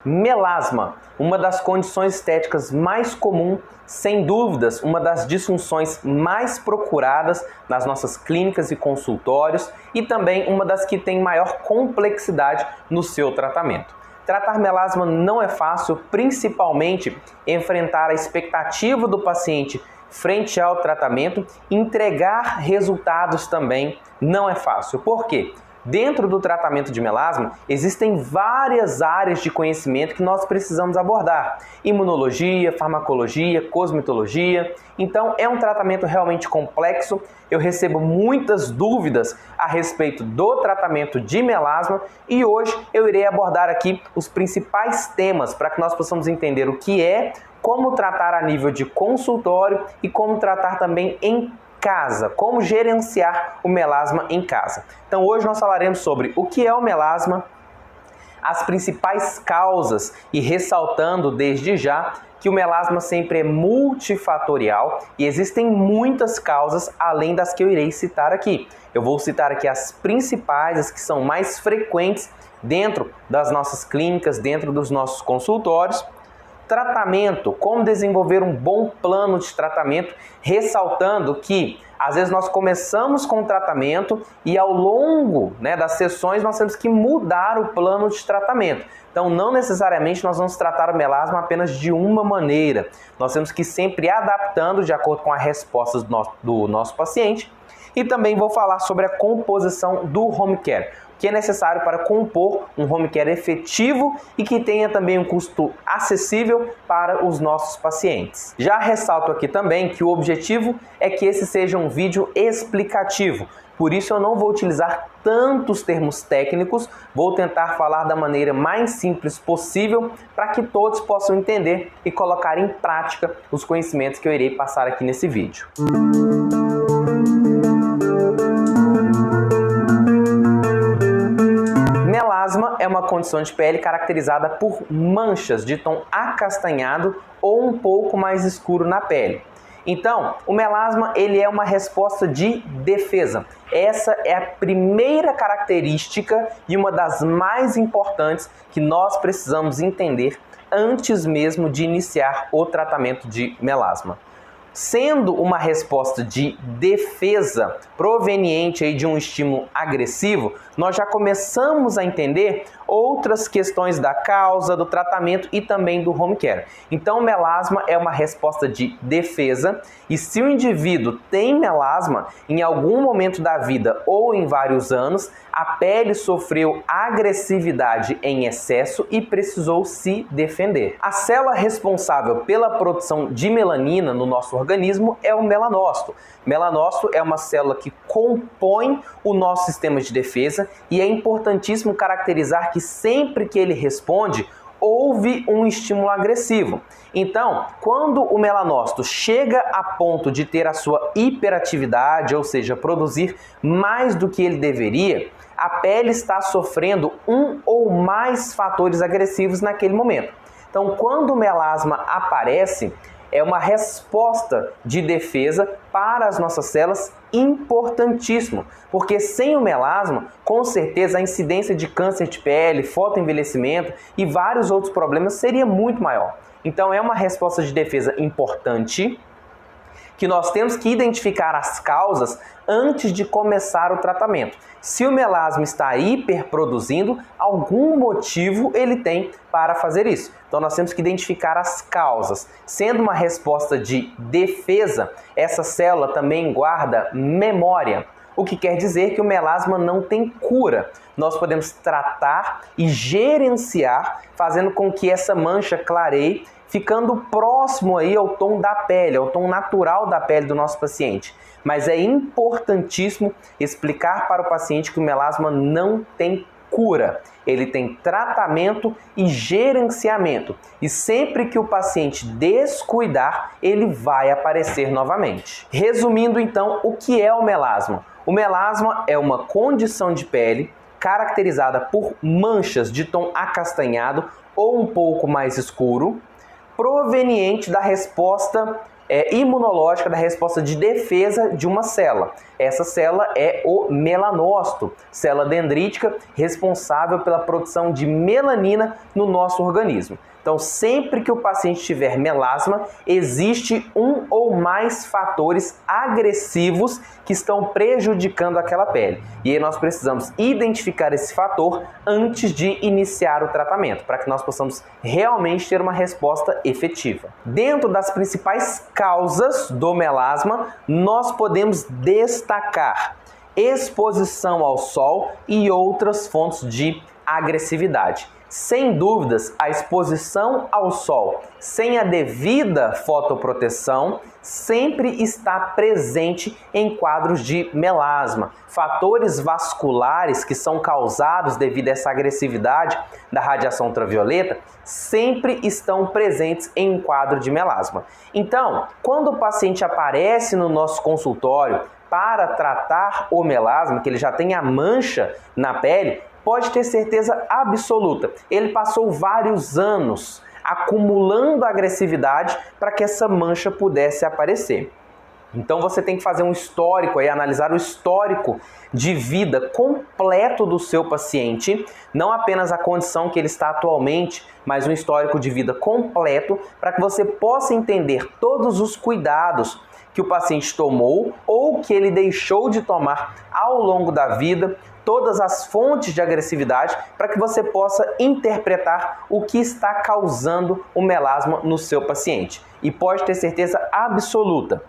Melasma, uma das condições estéticas mais comuns, sem dúvidas, uma das disfunções mais procuradas nas nossas clínicas e consultórios e também uma das que tem maior complexidade no seu tratamento. Tratar melasma não é fácil, principalmente enfrentar a expectativa do paciente frente ao tratamento, entregar resultados também não é fácil. Por quê? Dentro do tratamento de melasma, existem várias áreas de conhecimento que nós precisamos abordar. Imunologia, farmacologia, cosmetologia. Então, é um tratamento realmente complexo. Eu recebo muitas dúvidas a respeito do tratamento de melasma e hoje eu irei abordar aqui os principais temas para que nós possamos entender o que é, como tratar a nível de consultório e como tratar também em casa, como gerenciar o melasma em casa. Então hoje nós falaremos sobre o que é o melasma, as principais causas e ressaltando desde já que o melasma sempre é multifatorial e existem muitas causas além das que eu irei citar aqui. Eu vou citar aqui as principais, as que são mais frequentes dentro das nossas clínicas, dentro dos nossos consultórios. Tratamento, como desenvolver um bom plano de tratamento, ressaltando que às vezes nós começamos com o tratamento e ao longo das sessões nós temos que mudar o plano de tratamento. Então não necessariamente nós vamos tratar o melasma apenas de uma maneira. Nós temos que ir sempre adaptando de acordo com as respostas do nosso paciente. E também vou falar sobre a composição do home care, o que é necessário para compor um home care efetivo e que tenha também um custo acessível para os nossos pacientes. Já ressalto aqui também que o objetivo é que esse seja um vídeo explicativo, por isso eu não vou utilizar tantos termos técnicos, vou tentar falar da maneira mais simples possível para que todos possam entender e colocar em prática os conhecimentos que eu irei passar aqui nesse vídeo. Melasma é uma condição de pele caracterizada por manchas de tom acastanhado ou um pouco mais escuro na pele. Então, o melasma ele é uma resposta de defesa. Essa é a primeira característica e uma das mais importantes que nós precisamos entender antes mesmo de iniciar o tratamento de melasma. Sendo uma resposta de defesa proveniente de um estímulo agressivo, nós já começamos a entender outras questões da causa, do tratamento e também do home care. Então, o melasma é uma resposta de defesa e se o indivíduo tem melasma, em algum momento da vida ou em vários anos, a pele sofreu agressividade em excesso e precisou se defender. A célula responsável pela produção de melanina no nosso organismo é o melanócito. Melanócito é uma célula que compõe o nosso sistema de defesa e é importantíssimo caracterizar que sempre que ele responde, houve um estímulo agressivo. Então, quando o melanócito chega a ponto de ter a sua hiperatividade, ou seja, produzir mais do que ele deveria, a pele está sofrendo um ou mais fatores agressivos naquele momento. Então, quando o melasma aparece, é uma resposta de defesa para as nossas células importantíssimo, porque sem o melasma, com certeza a incidência de câncer de pele, fotoenvelhecimento e vários outros problemas seria muito maior. Então é uma resposta de defesa importante que nós temos que identificar as causas antes de começar o tratamento. Se o melasma está hiperproduzindo, algum motivo ele tem para fazer isso. Então nós temos que identificar as causas. Sendo uma resposta de defesa, essa célula também guarda memória, o que quer dizer que o melasma não tem cura. Nós podemos tratar e gerenciar, fazendo com que essa mancha clareie, ficando próximo aí ao tom da pele, ao tom natural da pele do nosso paciente. Mas é importantíssimo explicar para o paciente que o melasma não tem cura. Ele tem tratamento e gerenciamento. E sempre que o paciente descuidar, ele vai aparecer novamente. Resumindo então, o que é o melasma? O melasma é uma condição de pele caracterizada por manchas de tom acastanhado ou um pouco mais escuro, proveniente da resposta imunológica, da resposta de defesa de uma célula. Essa célula é o melanócito, célula dendrítica responsável pela produção de melanina no nosso organismo. Então, sempre que o paciente tiver melasma, existe um ou mais fatores agressivos que estão prejudicando aquela pele. E aí nós precisamos identificar esse fator antes de iniciar o tratamento, para que nós possamos realmente ter uma resposta efetiva. Dentro das principais causas do melasma, nós podemos destacar exposição ao sol e outras fontes de agressividade. Sem dúvidas, a exposição ao sol sem a devida fotoproteção sempre está presente em quadros de melasma. Fatores vasculares que são causados devido a essa agressividade da radiação ultravioleta sempre estão presentes em um quadro de melasma. Então, quando o paciente aparece no nosso consultório para tratar o melasma, que ele já tem a mancha na pele, pode ter certeza absoluta, ele passou vários anos acumulando agressividade para que essa mancha pudesse aparecer. Então você tem que fazer um histórico aí, analisar o histórico de vida completo do seu paciente, não apenas a condição que ele está atualmente, mas um histórico de vida completo para que você possa entender todos os cuidados que o paciente tomou ou que ele deixou de tomar ao longo da vida, todas as fontes de agressividade, para que você possa interpretar o que está causando o melasma no seu paciente. E pode ter certeza absoluta,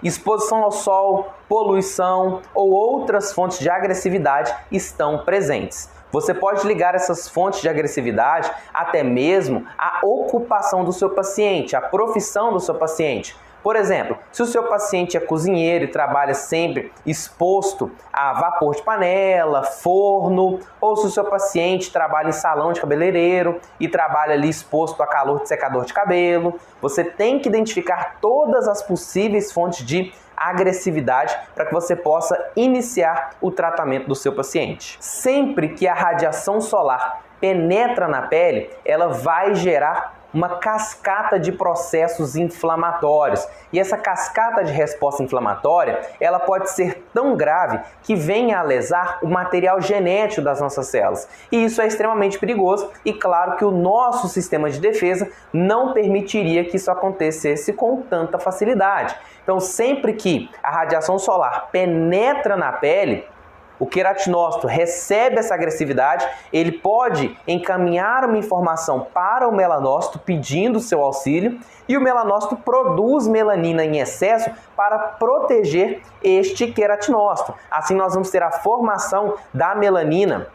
exposição ao sol, poluição ou outras fontes de agressividade estão presentes. Você pode ligar essas fontes de agressividade até mesmo à ocupação do seu paciente, à profissão do seu paciente. Por exemplo, se o seu paciente é cozinheiro e trabalha sempre exposto a vapor de panela, forno, ou se o seu paciente trabalha em salão de cabeleireiro e trabalha ali exposto a calor de secador de cabelo, você tem que identificar todas as possíveis fontes de agressividade para que você possa iniciar o tratamento do seu paciente. Sempre que a radiação solar penetra na pele, ela vai gerar uma cascata de processos inflamatórios. E essa cascata de resposta inflamatória, ela pode ser tão grave que venha a lesar o material genético das nossas células. E isso é extremamente perigoso e claro que o nosso sistema de defesa não permitiria que isso acontecesse com tanta facilidade. Então, sempre que a radiação solar penetra na pele, o queratinócito recebe essa agressividade, ele pode encaminhar uma informação para o melanócito pedindo seu auxílio e o melanócito produz melanina em excesso para proteger este queratinócito. Assim nós vamos ter a formação da melanina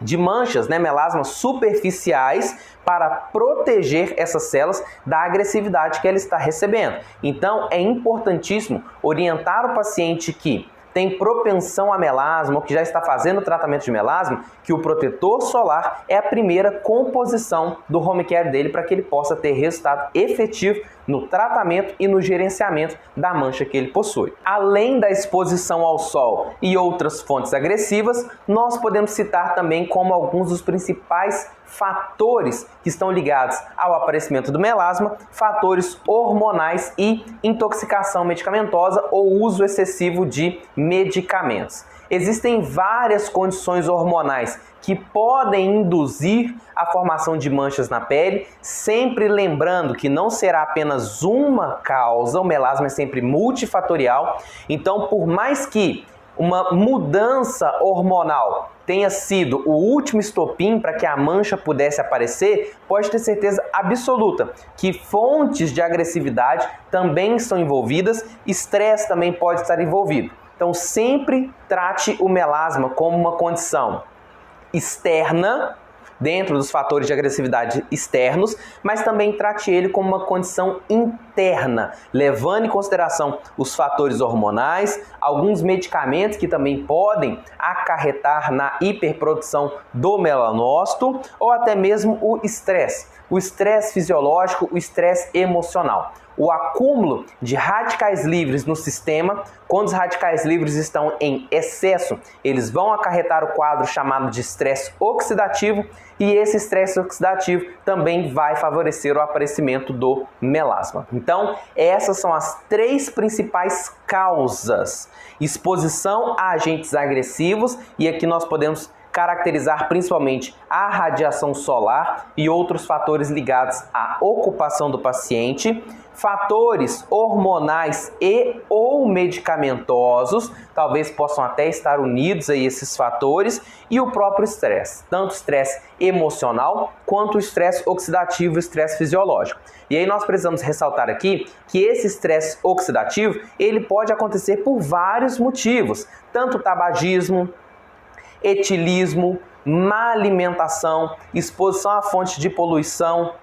de manchas, melasmas superficiais para proteger essas células da agressividade que ela está recebendo. Então é importantíssimo orientar o paciente que tem propensão a melasma ou que já está fazendo o tratamento de melasma, que o protetor solar é a primeira composição do home care dele para que ele possa ter resultado efetivo no tratamento e no gerenciamento da mancha que ele possui. Além da exposição ao sol e outras fontes agressivas, nós podemos citar também como alguns dos principais fatores que estão ligados ao aparecimento do melasma, fatores hormonais e intoxicação medicamentosa ou uso excessivo de medicamentos. Existem várias condições hormonais que podem induzir a formação de manchas na pele, sempre lembrando que não será apenas uma causa, o melasma é sempre multifatorial. Então, por mais que uma mudança hormonal tenha sido o último estopim para que a mancha pudesse aparecer, pode ter certeza absoluta que fontes de agressividade também estão envolvidas, estresse também pode estar envolvido. Então sempre trate o melasma como uma condição externa, dentro dos fatores de agressividade externos, mas também trate ele como uma condição interna, levando em consideração os fatores hormonais, alguns medicamentos que também podem acarretar na hiperprodução do melanócito, ou até mesmo o estresse fisiológico, o estresse emocional. o acúmulo de radicais livres no sistema. Quando os radicais livres estão em excesso, eles vão acarretar o quadro chamado de estresse oxidativo, e esse estresse oxidativo também vai favorecer o aparecimento do melasma. Então, essas são as 3 principais causas: exposição a agentes agressivos, e aqui nós podemos caracterizar principalmente a radiação solar e outros fatores ligados à ocupação do paciente, fatores hormonais e ou medicamentosos, talvez possam até estar unidos a esses fatores, e o próprio estresse, tanto estresse emocional quanto o estresse oxidativo e o estresse fisiológico. E aí nós precisamos ressaltar aqui que esse estresse oxidativo, ele pode acontecer por vários motivos, tanto tabagismo, etilismo, má alimentação, exposição a fontes de poluição,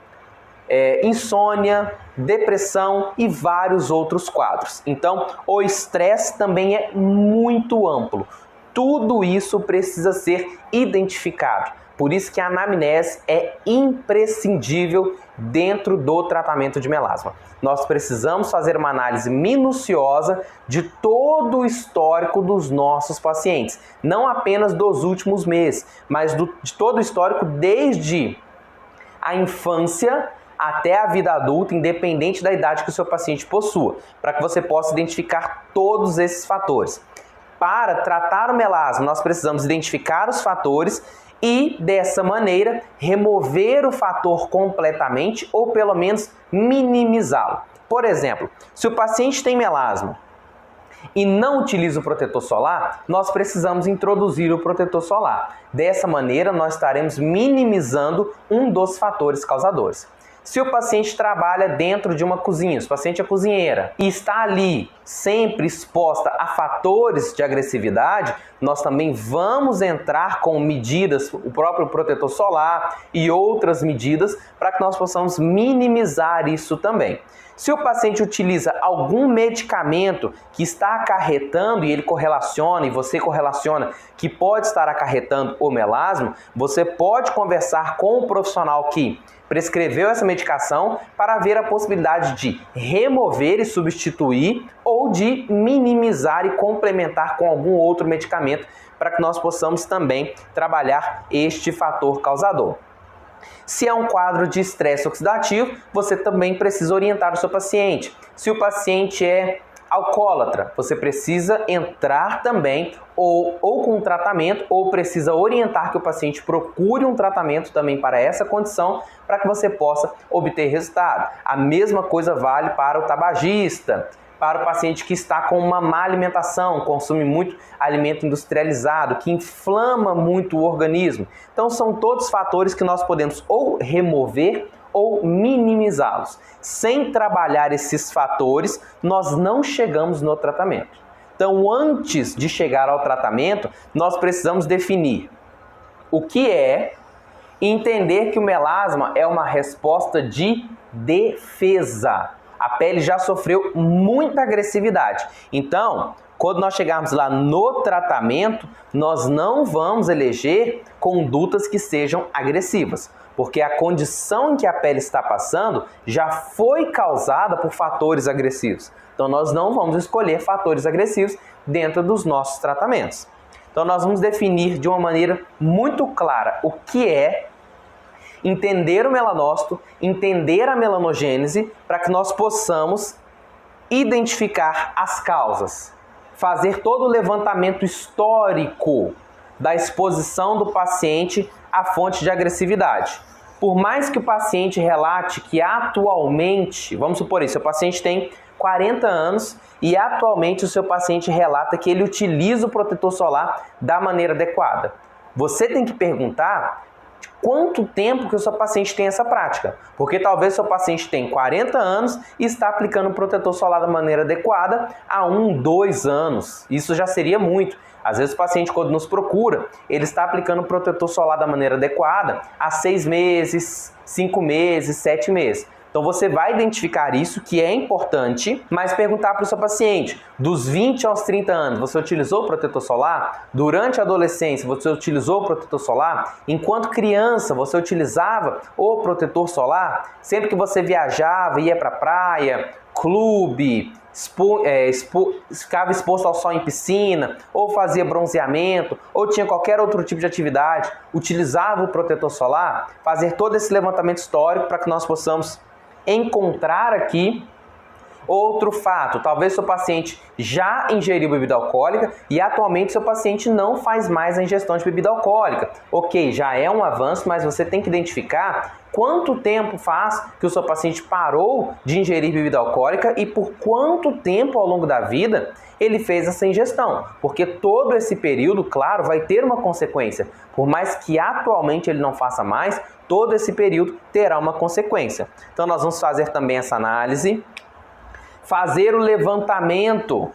insônia, depressão e vários outros quadros. Então, o estresse também é muito amplo. Tudo isso precisa ser identificado. Por isso que a anamnese é imprescindível dentro do tratamento de melasma. Nós precisamos fazer uma análise minuciosa de todo o histórico dos nossos pacientes. Não apenas dos últimos meses, mas de todo o histórico desde a infância até a vida adulta, independente da idade que o seu paciente possua, para que você possa identificar todos esses fatores. Para tratar o melasma, nós precisamos identificar os fatores e, dessa maneira, remover o fator completamente ou, pelo menos, minimizá-lo. Por exemplo, se o paciente tem melasma e não utiliza o protetor solar, nós precisamos introduzir o protetor solar. Dessa maneira, nós estaremos minimizando um dos fatores causadores. Se o paciente trabalha dentro de uma cozinha, se o paciente é cozinheira e está ali sempre exposta a fatores de agressividade, nós também vamos entrar com medidas, o próprio protetor solar e outras medidas, para que nós possamos minimizar isso também. Se o paciente utiliza algum medicamento que está acarretando, e ele correlaciona, e você correlaciona, que pode estar acarretando o melasma, você pode conversar com o profissional que prescreveu essa medicação para ver a possibilidade de remover e substituir ou de minimizar e complementar com algum outro medicamento para que nós possamos também trabalhar este fator causador. Se é um quadro de estresse oxidativo, você também precisa orientar o seu paciente. Se o paciente é alcoólatra, você precisa entrar também ou com um tratamento, ou precisa orientar que o paciente procure um tratamento também para essa condição, para que você possa obter resultado. A mesma coisa vale para o tabagista, para o paciente que está com uma má alimentação, consome muito alimento industrializado, que inflama muito o organismo. Então são todos fatores que nós podemos ou remover ou minimizá-los. Sem trabalhar esses fatores, nós não chegamos no tratamento. Então, antes de chegar ao tratamento, nós precisamos definir o que é e entender que o melasma é uma resposta de defesa. A pele já sofreu muita agressividade. Então, quando nós chegarmos lá no tratamento, nós não vamos eleger condutas que sejam agressivas, porque a condição em que a pele está passando já foi causada por fatores agressivos. Então, nós não vamos escolher fatores agressivos dentro dos nossos tratamentos. Então, nós vamos definir de uma maneira muito clara o que é, entender o melanócito, entender a melanogênese, para que nós possamos identificar as causas, fazer todo o levantamento histórico da exposição do paciente à fonte de agressividade. Por mais que o paciente relate que atualmente, vamos supor isso, o paciente tem 40 anos e atualmente o seu paciente relata que ele utiliza o protetor solar da maneira adequada. Você tem que perguntar de quanto tempo que o seu paciente tem essa prática. Porque talvez o seu paciente tem 40 anos e está aplicando o protetor solar da maneira adequada há 1, 2 anos. Isso já seria muito. Às vezes o paciente, quando nos procura, ele está aplicando o protetor solar da maneira adequada há 6 meses, 5 meses, 7 meses. Então você vai identificar isso, que é importante, mas perguntar para o seu paciente, dos 20 aos 30 anos, você utilizou o protetor solar? Durante a adolescência, você utilizou o protetor solar? Enquanto criança, você utilizava o protetor solar? Sempre que você viajava, ia para a praia, clube, ficava exposto ao sol em piscina, ou fazia bronzeamento, ou tinha qualquer outro tipo de atividade, utilizava o protetor solar, fazer todo esse levantamento histórico para que nós possamos encontrar aqui outro fato. Talvez seu paciente já ingeriu bebida alcoólica e atualmente seu paciente não faz mais a ingestão de bebida alcoólica. Ok, já é um avanço, mas você tem que identificar quanto tempo faz que o seu paciente parou de ingerir bebida alcoólica e por quanto tempo ao longo da vida ele fez essa ingestão. Porque todo esse período, claro, vai ter uma consequência. Por mais que atualmente ele não faça mais, todo esse período terá uma consequência. Então nós vamos fazer também essa análise. Fazer o levantamento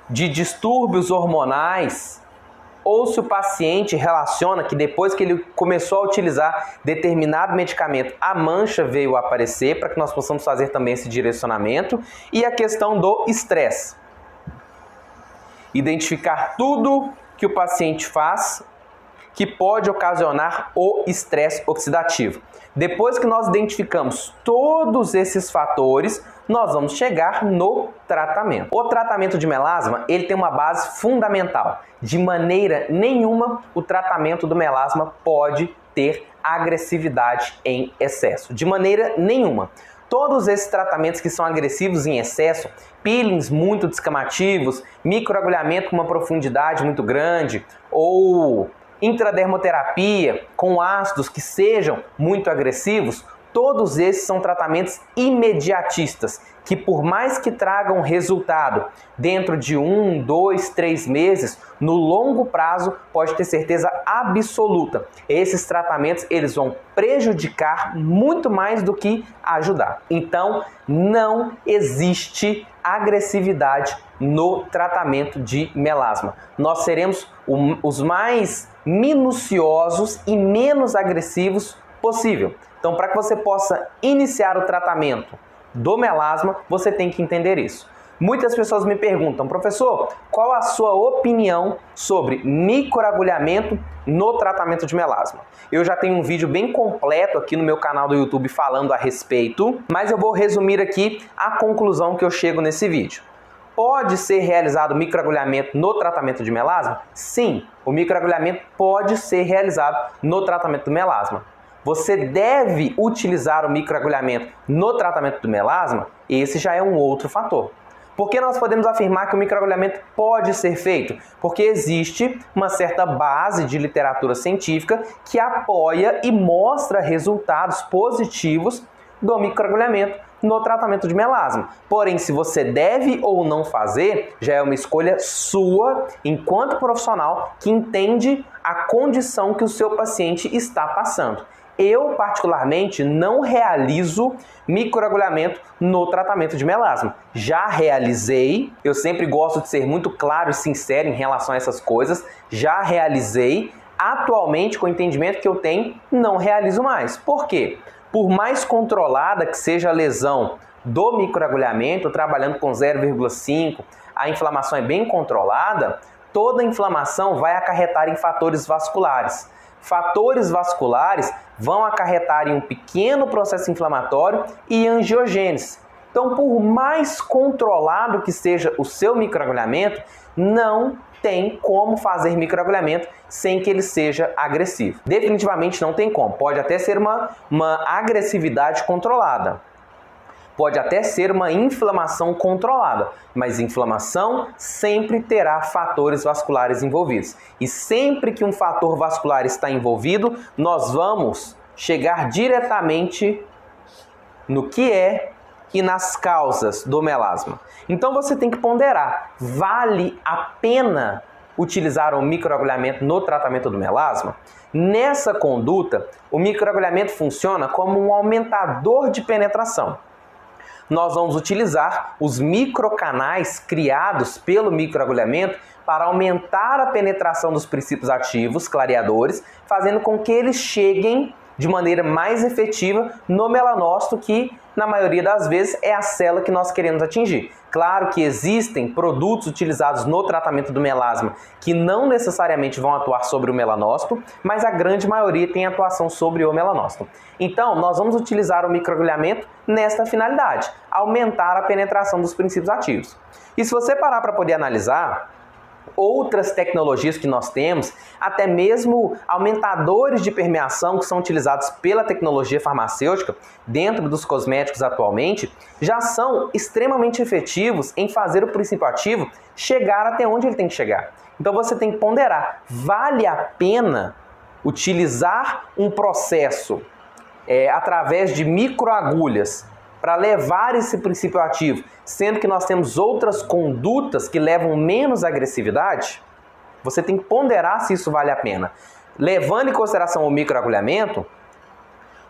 de distúrbios hormonais ou se o paciente relaciona que depois que ele começou a utilizar determinado medicamento, a mancha veio a aparecer, para que nós possamos fazer também esse direcionamento. E a questão do estresse. Identificar tudo que o paciente faz que pode ocasionar o estresse oxidativo. Depois que nós identificamos todos esses fatores, nós vamos chegar no tratamento. O tratamento de melasma, ele tem uma base fundamental. De maneira nenhuma, o tratamento do melasma pode ter agressividade em excesso. De maneira nenhuma. Todos esses tratamentos que são agressivos em excesso, peelings muito descamativos, microagulhamento com uma profundidade muito grande, ou intradermoterapia com ácidos que sejam muito agressivos, todos esses são tratamentos imediatistas, que por mais que tragam resultado dentro de 1, 2, 3 meses, no longo prazo pode ter certeza absoluta. Esses tratamentos eles vão prejudicar muito mais do que ajudar. Então não existe agressividade no tratamento de melasma. Nós seremos os mais minuciosos e menos agressivos possível. Então, para que você possa iniciar o tratamento do melasma, você tem que entender isso. Muitas pessoas me perguntam, professor, qual a sua opinião sobre microagulhamento no tratamento de melasma? Eu já tenho um vídeo bem completo aqui no meu canal do YouTube falando a respeito, mas eu vou resumir aqui a conclusão que eu chego nesse vídeo. Pode ser realizado microagulhamento no tratamento de melasma? Sim, o microagulhamento pode ser realizado no tratamento do melasma. Você deve utilizar o microagulhamento no tratamento do melasma? Esse já é um outro fator. Por que nós podemos afirmar que o microagulhamento pode ser feito? Porque existe uma certa base de literatura científica que apoia e mostra resultados positivos do microagulhamento no tratamento de melasma. Porém, se você deve ou não fazer, já é uma escolha sua enquanto profissional que entende a condição que o seu paciente está passando. Eu, particularmente, não realizo microagulhamento no tratamento de melasma. Já realizei, eu sempre gosto de ser muito claro e sincero em relação a essas coisas, já realizei, atualmente, com o entendimento que eu tenho, não realizo mais. Por quê? Por mais controlada que seja a lesão do microagulhamento, trabalhando com 0,5, a inflamação é bem controlada, toda inflamação vai acarretar em fatores vasculares. Fatores vasculares vão acarretar em um pequeno processo inflamatório e angiogênese. Então, por mais controlado que seja o seu microagulhamento, não tem como fazer microagulhamento sem que ele seja agressivo. Definitivamente não tem como. Pode até ser uma agressividade controlada. Pode até ser uma inflamação controlada, mas inflamação sempre terá fatores vasculares envolvidos. E sempre que um fator vascular está envolvido, nós vamos chegar diretamente no que é e nas causas do melasma. Então você tem que ponderar, vale a pena utilizar o microagulhamento no tratamento do melasma? Nessa conduta, o microagulhamento funciona como um aumentador de penetração. Nós vamos utilizar os microcanais criados pelo microagulhamento para aumentar a penetração dos princípios ativos clareadores, fazendo com que eles cheguem de maneira mais efetiva no melanócito, que na maioria das vezes é a célula que nós queremos atingir. Claro que existem produtos utilizados no tratamento do melasma que não necessariamente vão atuar sobre o melanócito, mas a grande maioria tem atuação sobre o melanócito. Então, nós vamos utilizar o microagulhamento nesta finalidade, aumentar a penetração dos princípios ativos. E se você parar para poder analisar outras tecnologias que nós temos, até mesmo aumentadores de permeação que são utilizados pela tecnologia farmacêutica dentro dos cosméticos atualmente, já são extremamente efetivos em fazer o princípio ativo chegar até onde ele tem que chegar. Então você tem que ponderar, vale a pena utilizar um processo através de microagulhas para levar esse princípio ativo, sendo que nós temos outras condutas que levam menos agressividade? Você tem que ponderar se isso vale a pena. Levando em consideração o microagulhamento,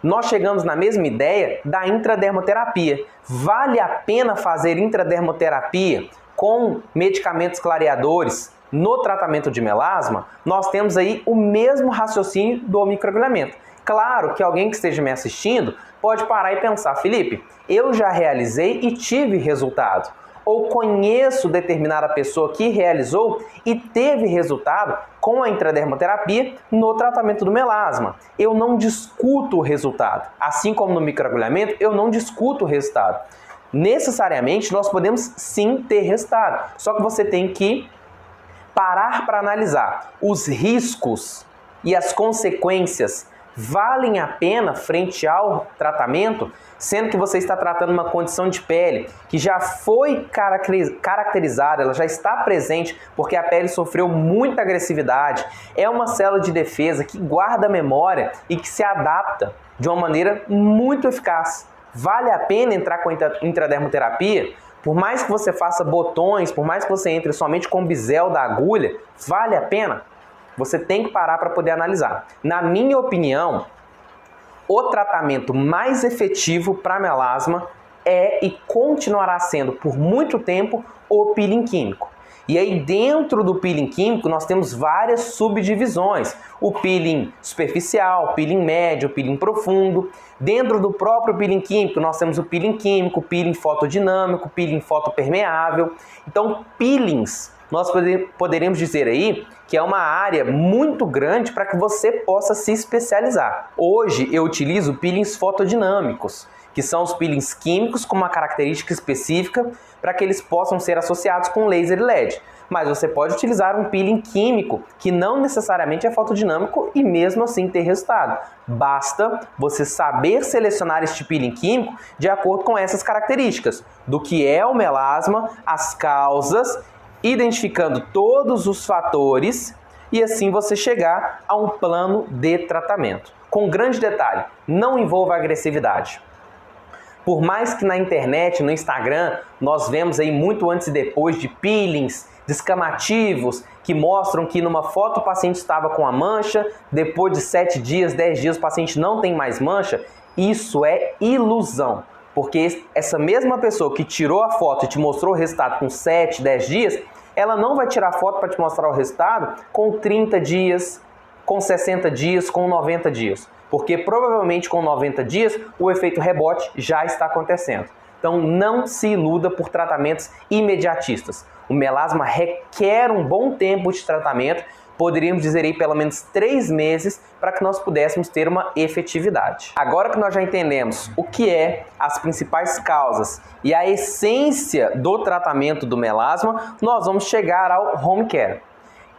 nós chegamos na mesma ideia da intradermoterapia. Vale a pena fazer intradermoterapia com medicamentos clareadores no tratamento de melasma? Nós temos aí o mesmo raciocínio do microagulhamento. Claro que alguém que esteja me assistindo pode parar e pensar, Felipe, eu já realizei e tive resultado. Ou conheço determinada pessoa que realizou e teve resultado com a intradermoterapia no tratamento do melasma. Eu não discuto o resultado. Assim como no microagulhamento, eu não discuto o resultado. Necessariamente, nós podemos sim ter resultado. Só que você tem que parar para analisar os riscos e as consequências valem a pena frente ao tratamento, sendo que você está tratando uma condição de pele que já foi caracterizada, ela já está presente porque a pele sofreu muita agressividade, é uma célula de defesa que guarda a memória e que se adapta de uma maneira muito eficaz. Vale a pena entrar com a intradermoterapia? Por mais que você faça botões, por mais que você entre somente com o bisel da agulha, vale a pena? Você tem que parar para poder analisar. Na minha opinião, o tratamento mais efetivo para melasma é e continuará sendo por muito tempo o peeling químico. E aí dentro do peeling químico nós temos várias subdivisões. O peeling superficial, o peeling médio, o peeling profundo. Dentro do próprio peeling químico nós temos o peeling químico, o peeling fotodinâmico, o peeling fotopermeável. Então peelings, nós poderíamos dizer aí que é uma área muito grande para que você possa se especializar. Hoje eu utilizo peelings fotodinâmicos, que são os peelings químicos com uma característica específica para que eles possam ser associados com laser e LED. Mas você pode utilizar um peeling químico que não necessariamente é fotodinâmico e mesmo assim ter resultado. Basta você saber selecionar este peeling químico de acordo com essas características, do que é o melasma, as causas, identificando todos os fatores e assim você chegar a um plano de tratamento. Com grande detalhe, não envolva agressividade. Por mais que na internet, no Instagram, nós vemos aí muito antes e depois de peelings descamativos que mostram que numa foto o paciente estava com a mancha, depois de 7 dias, 10 dias o paciente não tem mais mancha, isso é ilusão. Porque essa mesma pessoa que tirou a foto e te mostrou o resultado com 7, 10 dias, ela não vai tirar foto para te mostrar o resultado com 30 dias, com 60 dias, com 90 dias. Porque provavelmente com 90 dias o efeito rebote já está acontecendo. Então não se iluda por tratamentos imediatistas. O melasma requer um bom tempo de tratamento, poderíamos dizer aí pelo menos 3 meses, para que nós pudéssemos ter uma efetividade. Agora que nós já entendemos o que é as principais causas e a essência do tratamento do melasma, nós vamos chegar ao home care.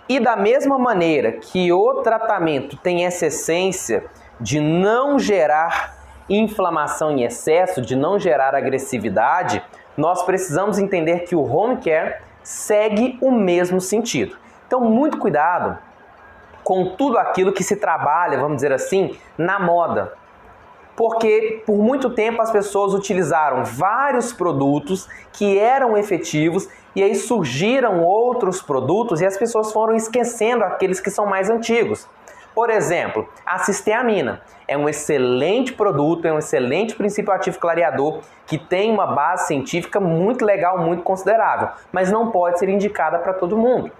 E da mesma maneira que o tratamento tem essa essência de não gerar inflamação em excesso, de não gerar agressividade, nós precisamos entender que o home care segue o mesmo sentido. Então, muito cuidado com tudo aquilo que se trabalha, vamos dizer assim, na moda. Porque por muito tempo as pessoas utilizaram vários produtos que eram efetivos e aí surgiram outros produtos e as pessoas foram esquecendo aqueles que são mais antigos. Por exemplo, a cisteamina é um excelente produto, é um excelente princípio ativo clareador que tem uma base científica muito legal, muito considerável, mas não pode ser indicada para todo mundo.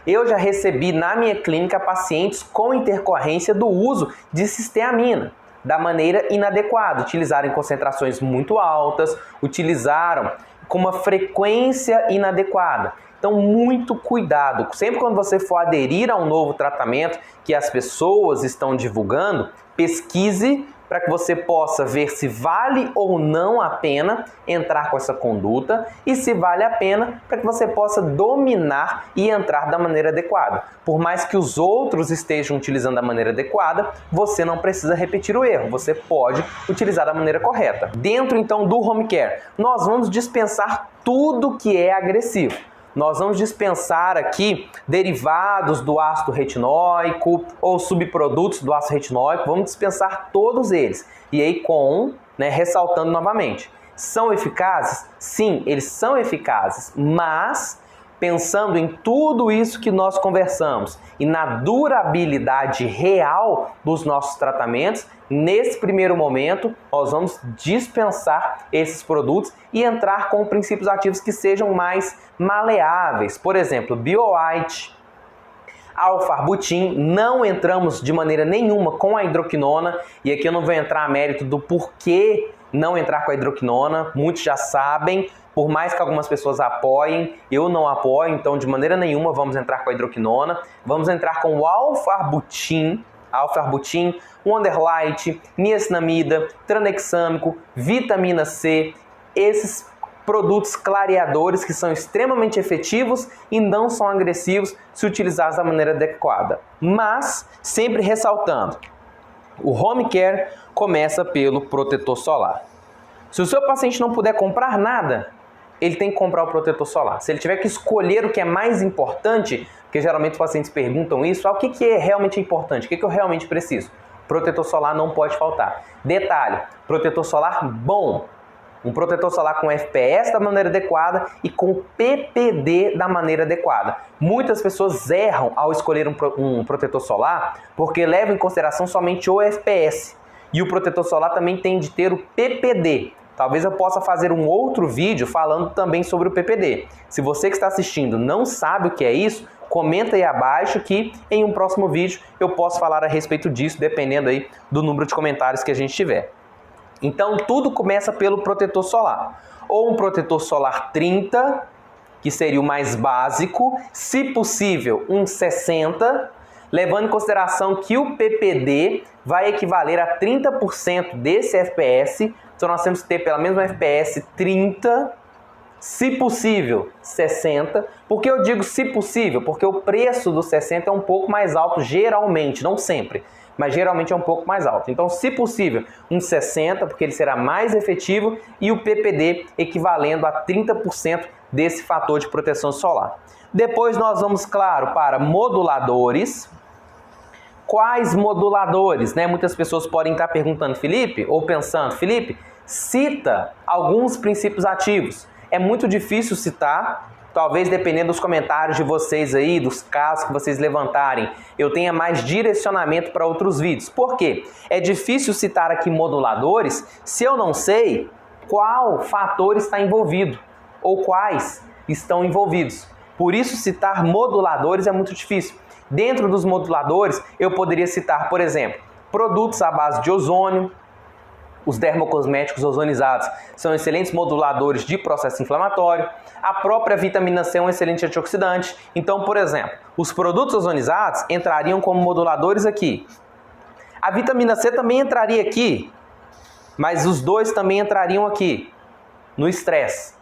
Eu já recebi na minha clínica pacientes com intercorrência do uso de cisteamina da maneira inadequada. Utilizaram em concentrações muito altas, utilizaram com uma frequência inadequada. Então, muito cuidado. Sempre quando você for aderir a um novo tratamento que as pessoas estão divulgando, pesquise para que você possa ver se vale ou não a pena entrar com essa conduta e se vale a pena para que você possa dominar e entrar da maneira adequada. Por mais que os outros estejam utilizando da maneira adequada, você não precisa repetir o erro, você pode utilizar da maneira correta. Dentro então do home care, nós vamos dispensar tudo que é agressivo. Nós vamos dispensar aqui derivados do ácido retinóico ou subprodutos do ácido retinóico, vamos dispensar todos eles. E aí ressaltando novamente, são eficazes? Sim, eles são eficazes, mas pensando em tudo isso que nós conversamos e na durabilidade real dos nossos tratamentos, nesse primeiro momento nós vamos dispensar esses produtos e entrar com princípios ativos que sejam mais maleáveis. Por exemplo, BioWhite, alfarbutin, não entramos de maneira nenhuma com a hidroquinona, e aqui eu não vou entrar a mérito do porquê não entrar com a hidroquinona, muitos já sabem. Por mais que algumas pessoas apoiem, eu não apoio, então de maneira nenhuma vamos entrar com a hidroquinona. Vamos entrar com o alfarbutin, Wonderlite, niacinamida, tranexâmico, vitamina C, esses produtos clareadores que são extremamente efetivos e não são agressivos se utilizados da maneira adequada. Mas, sempre ressaltando, o home care começa pelo protetor solar. Se o seu paciente não puder comprar nada, ele tem que comprar o protetor solar. Se ele tiver que escolher o que é mais importante, porque geralmente os pacientes perguntam isso, o que é realmente importante, o que eu realmente preciso? Protetor solar não pode faltar. Detalhe, protetor solar bom. Um protetor solar com FPS da maneira adequada e com PPD da maneira adequada. Muitas pessoas erram ao escolher um protetor solar porque levam em consideração somente o FPS. E o protetor solar também tem de ter o PPD. Talvez eu possa fazer um outro vídeo falando também sobre o PPD. Se você que está assistindo não sabe o que é isso, comenta aí abaixo que em um próximo vídeo eu posso falar a respeito disso, dependendo aí do número de comentários que a gente tiver. Então tudo começa pelo protetor solar. Ou um protetor solar 30, que seria o mais básico, se possível um 60, levando em consideração que o PPD vai equivaler a 30% desse FPS, então nós temos que ter pelo menos um FPS 30, se possível 60. Por que eu digo se possível? Porque o preço do 60 é um pouco mais alto geralmente, não sempre, mas geralmente é um pouco mais alto. Então, se possível, um 60, porque ele será mais efetivo, e o PPD equivalendo a 30% desse fator de proteção solar. Depois nós vamos, claro, para moduladores. Quais moduladores? Muitas pessoas podem estar perguntando, Felipe, ou pensando, Felipe, cita alguns princípios ativos. É muito difícil citar, talvez dependendo dos comentários de vocês aí, dos casos que vocês levantarem, eu tenha mais direcionamento para outros vídeos. Por quê? É difícil citar aqui moduladores se eu não sei qual fator está envolvido ou quais estão envolvidos. Por isso, citar moduladores é muito difícil. Dentro dos moduladores, eu poderia citar, por exemplo, produtos à base de ozônio. Os dermocosméticos ozonizados são excelentes moduladores de processo inflamatório. A própria vitamina C é um excelente antioxidante. Então, por exemplo, os produtos ozonizados entrariam como moduladores aqui. A vitamina C também entraria aqui, mas os dois também entrariam aqui, no estresse.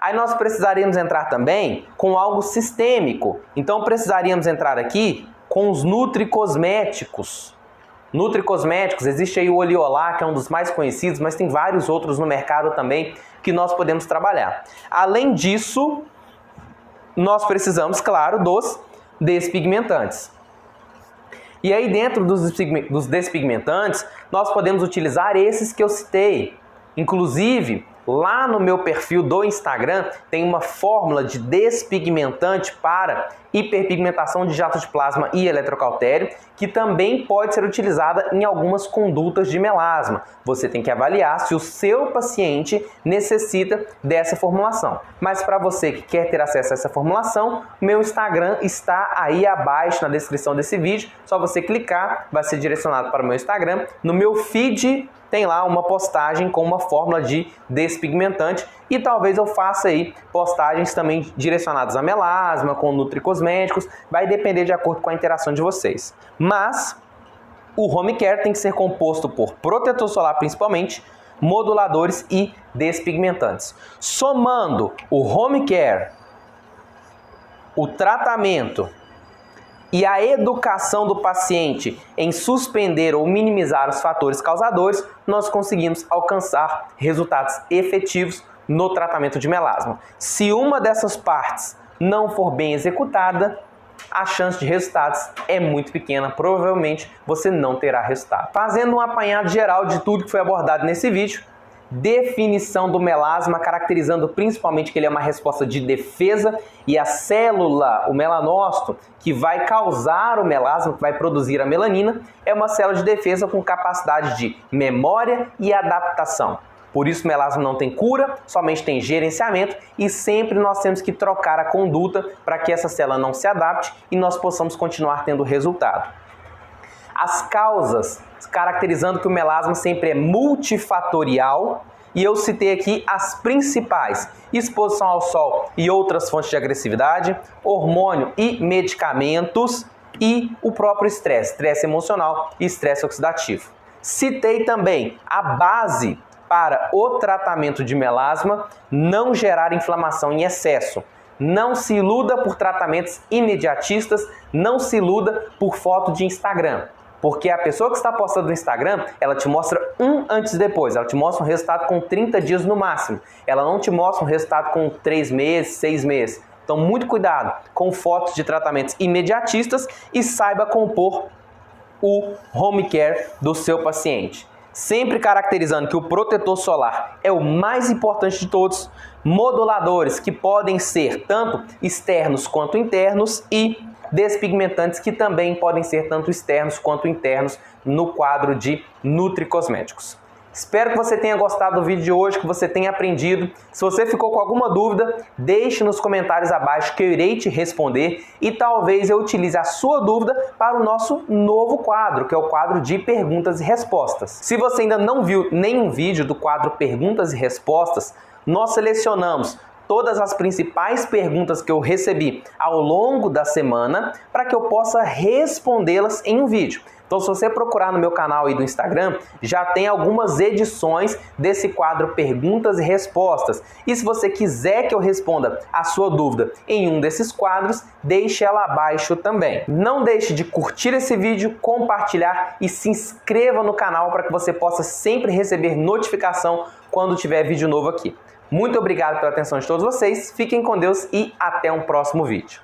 Aí nós precisaríamos entrar também com algo sistêmico. Então precisaríamos entrar aqui com os nutricosméticos. Nutricosméticos, existe aí o Oleolá, que é um dos mais conhecidos, mas tem vários outros no mercado também que nós podemos trabalhar. Além disso, nós precisamos, claro, dos despigmentantes. E aí dentro dos despigmentantes, nós podemos utilizar esses que eu citei. Inclusive, lá no meu perfil do Instagram tem uma fórmula de despigmentante para hiperpigmentação de jato de plasma e eletrocautério, que também pode ser utilizada em algumas condutas de melasma. Você tem que avaliar se o seu paciente necessita dessa formulação. Mas para você que quer ter acesso a essa formulação, meu Instagram está aí abaixo na descrição desse vídeo. Só você clicar, vai ser direcionado para o meu Instagram. No meu feed tem lá uma postagem com uma fórmula de despigmentante e talvez eu faça aí postagens também direcionadas a melasma, com nutricosméticos, vai depender de acordo com a interação de vocês. Mas o home care tem que ser composto por protetor solar principalmente, moduladores e despigmentantes. Somando o home care, o tratamento e a educação do paciente em suspender ou minimizar os fatores causadores, nós conseguimos alcançar resultados efetivos no tratamento de melasma. Se uma dessas partes não for bem executada, a chance de resultados é muito pequena, provavelmente você não terá resultado. Fazendo um apanhado geral de tudo que foi abordado nesse vídeo, definição do melasma, caracterizando principalmente que ele é uma resposta de defesa e a célula, o melanócito, que vai causar o melasma, que vai produzir a melanina, é uma célula de defesa com capacidade de memória e adaptação. Por isso o melasma não tem cura, somente tem gerenciamento e sempre nós temos que trocar a conduta para que essa célula não se adapte e nós possamos continuar tendo resultado. As causas, caracterizando que o melasma sempre é multifatorial, e eu citei aqui as principais: exposição ao sol e outras fontes de agressividade, hormônio e medicamentos e o próprio estresse, estresse emocional e estresse oxidativo. Citei também a base para o tratamento de melasma: não gerar inflamação em excesso. Não se iluda por tratamentos imediatistas, não se iluda por foto de Instagram. Porque a pessoa que está postando no Instagram, ela te mostra um antes e depois. Ela te mostra um resultado com 30 dias no máximo. Ela não te mostra um resultado com 3 meses, 6 meses. Então, muito cuidado com fotos de tratamentos imediatistas e saiba compor o home care do seu paciente. Sempre caracterizando que o protetor solar é o mais importante de todos, moduladores que podem ser tanto externos quanto internos e despigmentantes que também podem ser tanto externos quanto internos no quadro de nutricosméticos. Espero que você tenha gostado do vídeo de hoje, que você tenha aprendido. Se você ficou com alguma dúvida, deixe nos comentários abaixo que eu irei te responder e talvez eu utilize a sua dúvida para o nosso novo quadro, que é o quadro de perguntas e respostas. Se você ainda não viu nenhum vídeo do quadro Perguntas e Respostas, nós selecionamos todas as principais perguntas que eu recebi ao longo da semana para que eu possa respondê-las em um vídeo. Então, se você procurar no meu canal e do Instagram, já tem algumas edições desse quadro Perguntas e Respostas. E se você quiser que eu responda a sua dúvida em um desses quadros, deixe ela abaixo também. Não deixe de curtir esse vídeo, compartilhar e se inscreva no canal para que você possa sempre receber notificação quando tiver vídeo novo aqui. Muito obrigado pela atenção de todos vocês, fiquem com Deus e até um próximo vídeo.